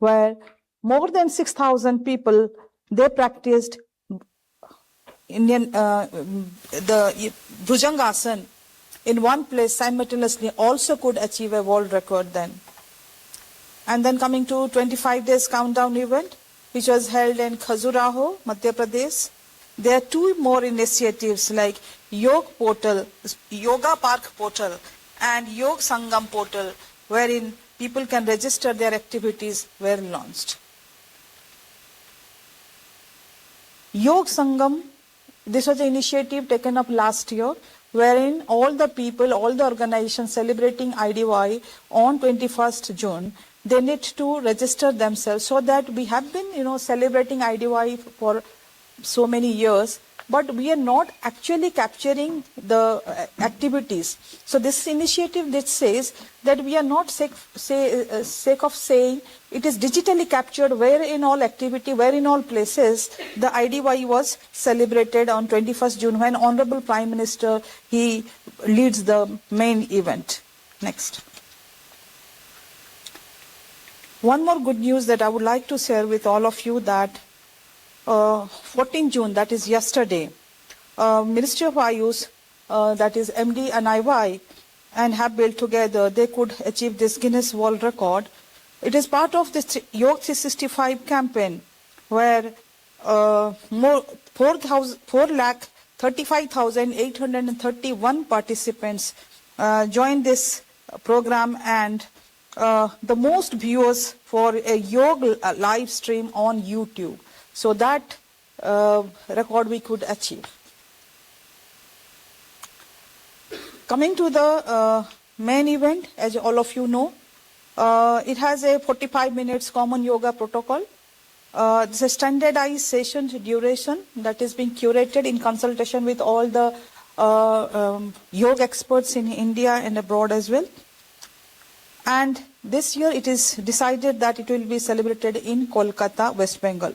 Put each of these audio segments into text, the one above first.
where more than 6,000 people, they practiced the Bhujangasana in one place simultaneously, also could achieve a world record then. And then coming to 25 days countdown event, which was held in Khajuraho, Madhya Pradesh. There are two more initiatives like Yoga Park Portal and Yoga Sangam Portal, wherein people can register their activities, were launched. Yoga Sangam, this was an initiative taken up last year, wherein all the people, all the organizations celebrating IDY on 21st June, they need to register themselves, so that we have been, celebrating IDY for so many years, but we are not actually capturing the activities. So this initiative that says that we are not sake of saying it is digitally captured where in all activity, where in all places the IDY was celebrated on 21st June when Honorable Prime Minister, he leads the main event. Next. One more good news that I would like to share with all of you, that 14 June, that is yesterday, Ministry of Ayush, that is MD and IY, and have built together, they could achieve this Guinness World Record. It is part of this Yoga 365 campaign, where 4,35,831 participants joined this program, and the most viewers for a yoga live stream on YouTube. So that record we could achieve. Coming to the main event, as all of you know, it has a 45 minutes common yoga protocol. It's a standardized session duration that is being curated in consultation with all the yoga experts in India and abroad as well. And this year it is decided that it will be celebrated in Kolkata, West Bengal.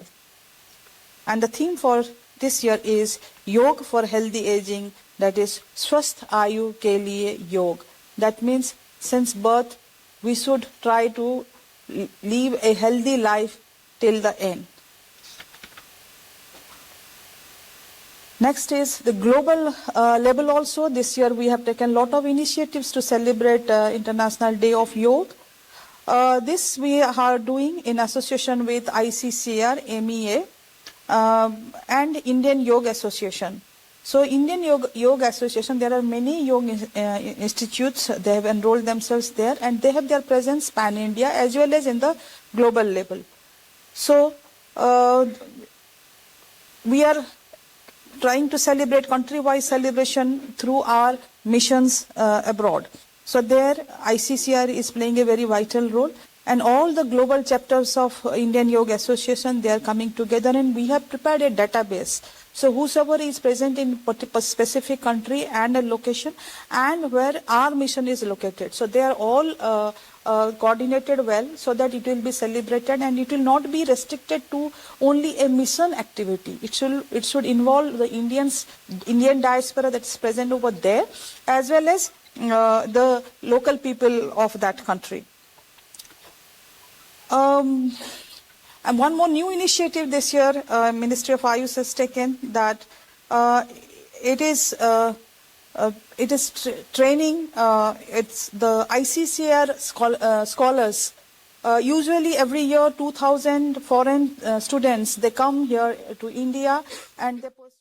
And the theme for this year is Yoga for Healthy Aging, that is Swasth Ayu Ke Liye Yog. That means since birth we should try to live a healthy life till the end. Next is the global level also. This year we have taken a lot of initiatives to celebrate International Day of Yoga. This we are doing in association with ICCR, MEA, and Indian Yoga Association. So Indian Yoga Association, there are many yoga institutes, they have enrolled themselves there, and they have their presence pan-India as well as in the global level. So we are trying to celebrate country-wide celebration through our missions abroad. So there ICCR is playing a very vital role, and all the global chapters of Indian Yoga Association, they are coming together, and we have prepared a database. So whosoever is present in a specific country and a location, and where our mission is located. So they are all coordinated well, so that it will be celebrated, and it will not be restricted to only a mission activity. It should involve the Indian diaspora that is present over there, as well as the local people of that country. And one more new initiative this year, Ministry of Ayush has taken, that it is training. It's the ICCR scholars. Usually every year 2,000 foreign students, they come here to India and they pursue